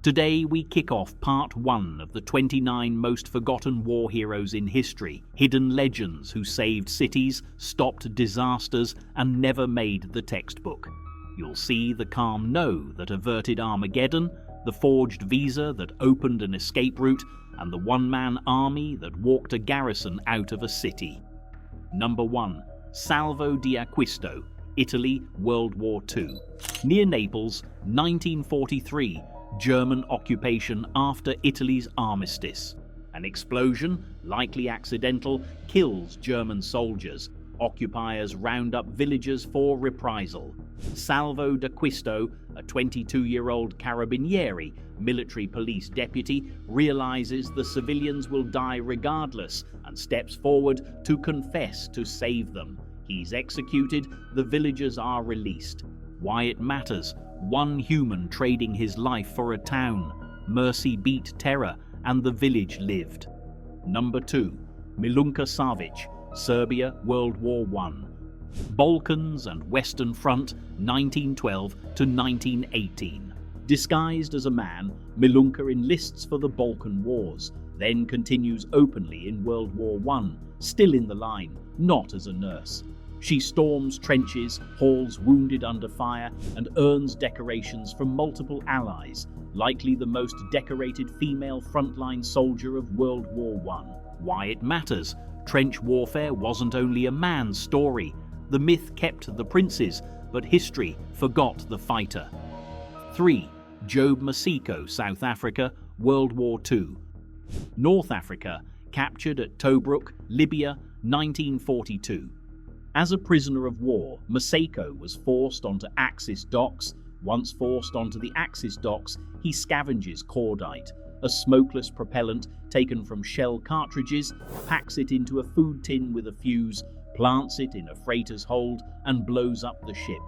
Today we kick off part 1 of the 29 most forgotten war heroes in history, hidden legends who saved cities, stopped disasters, and never made the textbook. You'll see the calm no that averted Armageddon, the forged visa that opened an escape route, and the one-man army that walked a garrison out of a city. Number 1. Salvo di Acquisto, Italy, World War II. Near Naples, 1943, German occupation after Italy's armistice. An explosion, likely accidental, kills German soldiers. Occupiers round up villagers for reprisal. Salvo d'Acquisto, a 22-year-old carabinieri, military police deputy, realizes the civilians will die regardless and steps forward to confess to save them. He's executed, the villagers are released. Why it matters: one human trading his life for a town. Mercy beat terror, and the village lived. Number 2. Milunka Savic, Serbia, World War I. Balkans and Western Front, 1912 to 1918. Disguised as a man, Milunka enlists for the Balkan Wars, then continues openly in World War I, still in the line, not as a nurse. She storms trenches, hauls wounded under fire, and earns decorations from multiple allies, likely the most decorated female frontline soldier of World War I. Why it matters: trench warfare wasn't only a man's story. The myth kept the princes, but history forgot the fighter. 3. Job Masiko, South Africa, World War II. North Africa, captured at Tobruk, Libya, 1942. As a prisoner of war, Maseko was forced onto Axis docks. Once forced onto the Axis docks, he scavenges cordite, a smokeless propellant taken from shell cartridges, packs it into a food tin with a fuse, plants it in a freighter's hold, and blows up the ship.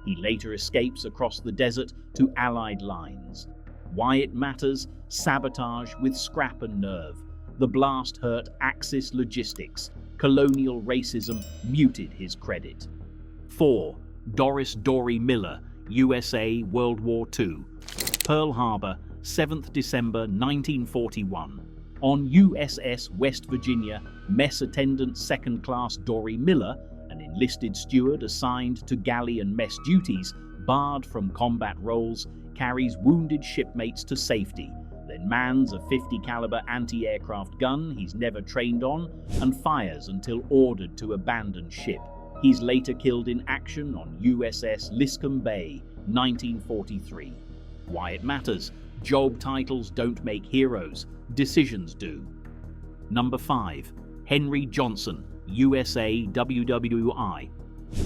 He later escapes across the desert to Allied lines. Why it matters: sabotage with scrap and nerve. The blast hurt Axis logistics. Colonial racism muted his credit. 4. Doris Dory Miller, USA, World War II. Pearl Harbor, 7th December 1941. On USS West Virginia, mess attendant second class Dory Miller, an enlisted steward assigned to galley and mess duties, barred from combat roles, carries wounded shipmates to safety, then mans a .50 caliber anti-aircraft gun he's never trained on and fires until ordered to abandon ship. He's later killed in action on USS Liscombe Bay, 1943. Why it matters: job titles don't make heroes, decisions do. Number 5. Henry Johnson, USA, WWI.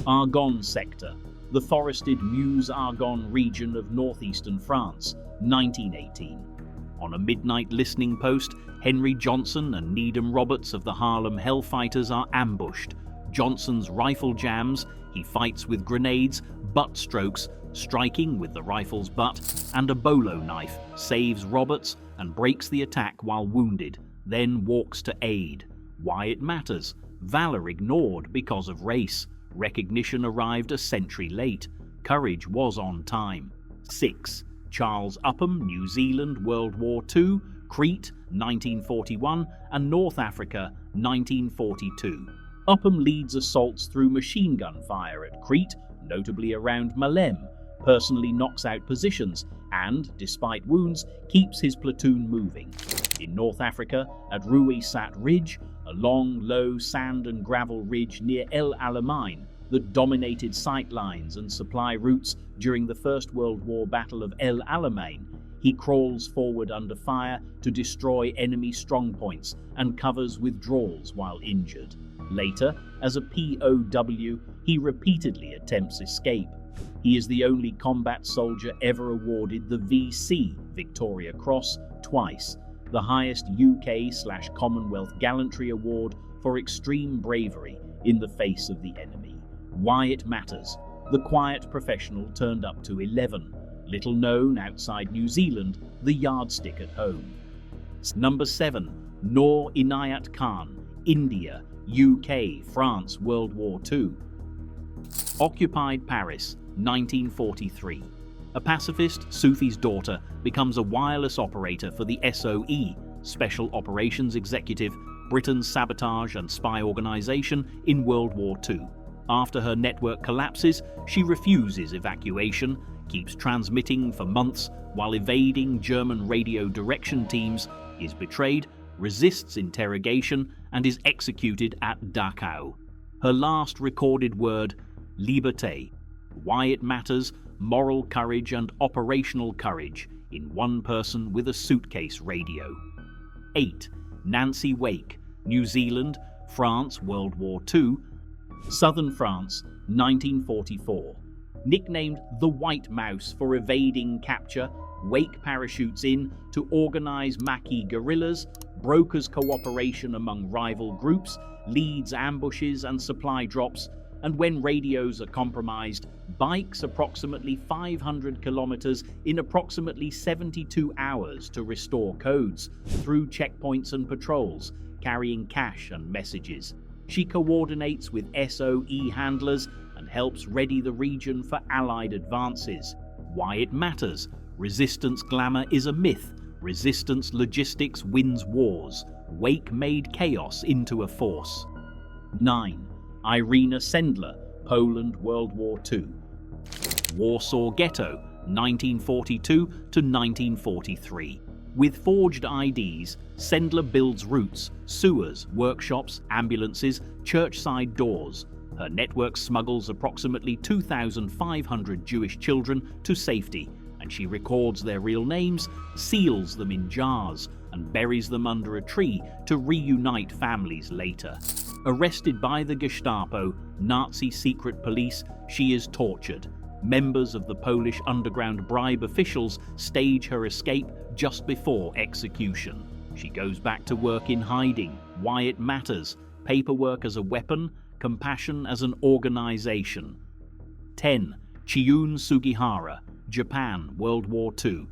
Argonne Sector, the forested Meuse-Argonne region of northeastern France, 1918. On a midnight listening post, Henry Johnson and Needham Roberts of the Harlem Hellfighters are ambushed. Johnson's rifle jams, he fights with grenades, butt strokes, striking with the rifle's butt, and a bolo knife, saves Roberts and breaks the attack while wounded, then walks to aid. Why it matters: valor ignored because of race. Recognition arrived a century late. Courage was on time. 6. Charles Upham, New Zealand, World War II, Crete, 1941, and North Africa, 1942. Upham leads assaults through machine gun fire at Crete, notably around Malem, personally knocks out positions, and, despite wounds, keeps his platoon moving. In North Africa, at Ruisat Ridge, a long, low sand and gravel ridge near El Alamein that dominated sight lines and supply routes during the First World War Battle of El Alamein, he crawls forward under fire to destroy enemy strongpoints and covers withdrawals while injured. Later, as a POW, he repeatedly attempts escape. He is the only combat soldier ever awarded the VC Victoria Cross twice, the highest UK/Commonwealth Gallantry Award for extreme bravery in the face of the enemy. Why it matters: the quiet professional turned up to 11, little known outside New Zealand, the yardstick at home. Number 7. Noor Inayat Khan, India, UK, France, World War II. Occupied Paris, 1943. A pacifist, Sufi's daughter becomes a wireless operator for the SOE, Special Operations Executive, Britain's sabotage and spy organization in World War II. After her network collapses, she refuses evacuation, keeps transmitting for months while evading German radio direction teams, is betrayed, resists interrogation, and is executed at Dachau. Her last recorded word, liberté. Why it matters, moral courage and operational courage in one person with a suitcase radio. 8. Nancy Wake, New Zealand, France, World War II, Southern France, 1944. Nicknamed the White Mouse for evading capture, Wake parachutes in to organize Maquis guerrillas, brokers cooperation among rival groups, leads ambushes and supply drops, and when radios are compromised, bikes approximately 500 kilometers in approximately 72 hours to restore codes through checkpoints and patrols, carrying cash and messages. She coordinates with SOE handlers and helps ready the region for Allied advances. Why it matters. Resistance glamour is a myth. Resistance logistics wins wars. Wake made chaos into a force. 9. Irina Sendler, Poland, World War II. Warsaw Ghetto, 1942 to 1943. With forged IDs, Sendler builds routes, sewers, workshops, ambulances, church-side doors. Her network smuggles approximately 2,500 Jewish children to safety, and she records their real names, seals them in jars, and buries them under a tree to reunite families later. Arrested by the Gestapo, Nazi secret police, she is tortured. Members of the Polish underground bribe officials stage her escape just before execution. She goes back to work in hiding. Why it matters. Paperwork as a weapon, compassion as an organization. 10. Chiune Sugihara, Japan, World War II.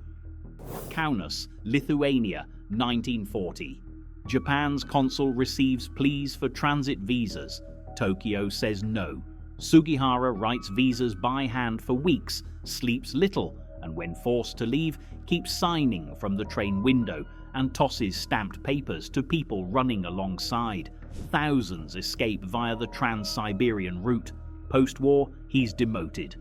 Kaunas, Lithuania, 1940. Japan's consul receives pleas for transit visas. Tokyo says no. Sugihara writes visas by hand for weeks, sleeps little, and when forced to leave, keeps signing from the train window and tosses stamped papers to people running alongside. Thousands escape via the Trans-Siberian route. Post-war, he's demoted.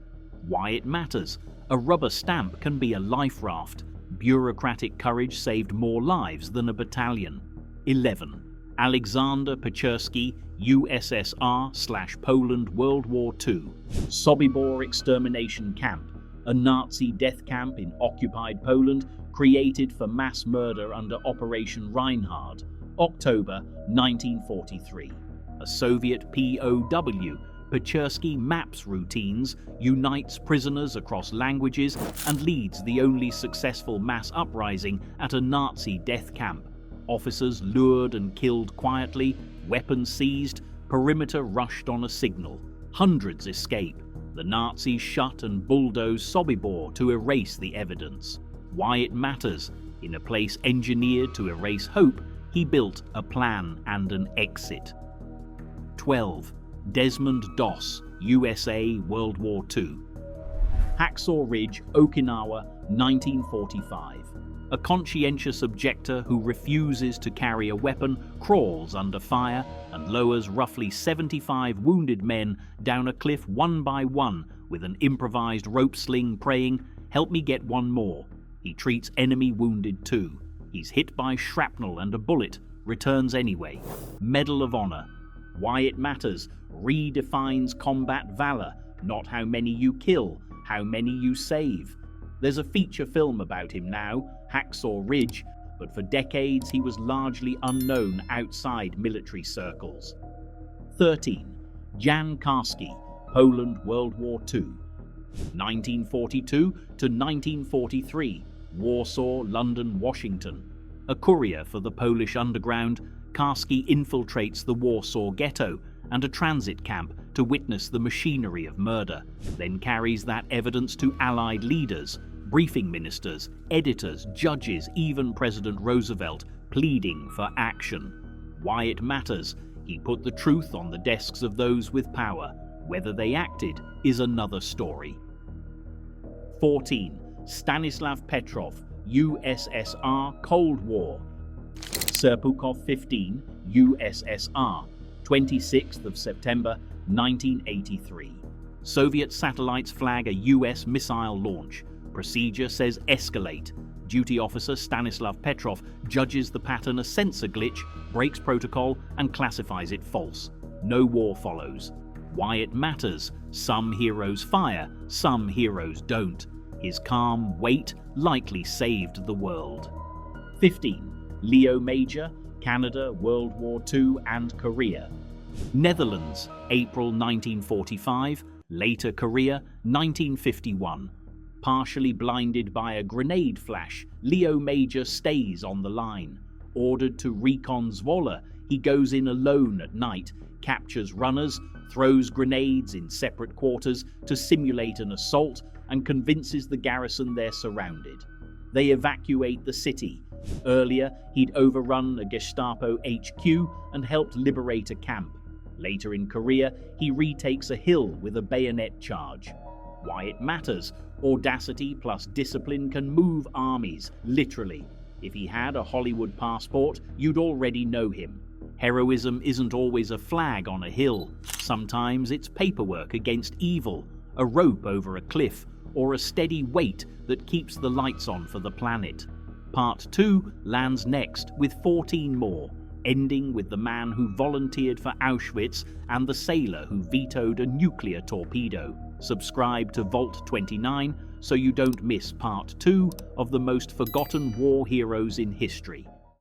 Why it matters. A rubber stamp can be a life raft. Bureaucratic courage saved more lives than a battalion. 11. Alexander Pechersky, USSR/Poland, World War II. Sobibor extermination camp, a Nazi death camp in occupied Poland created for mass murder under Operation Reinhard, October 1943. A Soviet POW, Pechersky maps routines, unites prisoners across languages, and leads the only successful mass uprising at a Nazi death camp. Officers lured and killed quietly, weapons seized, perimeter rushed on a signal. Hundreds escape. The Nazis shut and bulldoze Sobibor to erase the evidence. Why it matters. In a place engineered to erase hope, he built a plan and an exit. 12. Desmond Doss, USA, World War II. Hacksaw Ridge, Okinawa, 1945. A conscientious objector who refuses to carry a weapon crawls under fire and lowers roughly 75 wounded men down a cliff one by one with an improvised rope sling praying, "Help me get one more." He treats enemy wounded too. He's hit by shrapnel and a bullet, returns anyway. Medal of Honor. Why it matters. Redefines combat valor, not how many you kill, how many you save. There's a feature film about him now, Hacksaw Ridge, but for decades he was largely unknown outside military circles. 13. Jan Karski, Poland, World War II. 1942 to 1943, Warsaw, London, Washington. A courier for the Polish underground, Karski infiltrates the Warsaw Ghetto and a transit camp to witness the machinery of murder, then carries that evidence to Allied leaders, briefing ministers, editors, judges, even President Roosevelt, pleading for action. Why it matters. He put the truth on the desks of those with power. Whether they acted is another story. 14. Stanislav Petrov, USSR, Cold War. Serpukhov 15, USSR, 26th of September 1983. Soviet satellites flag a US missile launch. Procedure says escalate. Duty officer Stanislav Petrov judges the pattern a sensor glitch, breaks protocol, and classifies it false. No war follows. Why it matters: some heroes fire, some heroes don't. His calm wait likely saved the world. 15. Leo Major, Canada, World War II and Korea. Netherlands, April 1945, later Korea, 1951. Partially blinded by a grenade flash, Leo Major stays on the line. Ordered to recon Zwolle, he goes in alone at night, captures runners, throws grenades in separate quarters to simulate an assault, and convinces the garrison they're surrounded. They evacuate the city. Earlier, he'd overrun a Gestapo HQ and helped liberate a camp. Later in Korea, he retakes a hill with a bayonet charge. Why it matters: audacity plus discipline can move armies, literally. If he had a Hollywood passport, you'd already know him. Heroism isn't always a flag on a hill. Sometimes it's paperwork against evil, a rope over a cliff, or a steady weight that keeps the lights on for the planet. Part 2 lands next with 14 more, ending with the man who volunteered for Auschwitz and the sailor who vetoed a nuclear torpedo. Subscribe to Vault 29 so you don't miss Part 2 of the most forgotten war heroes in history.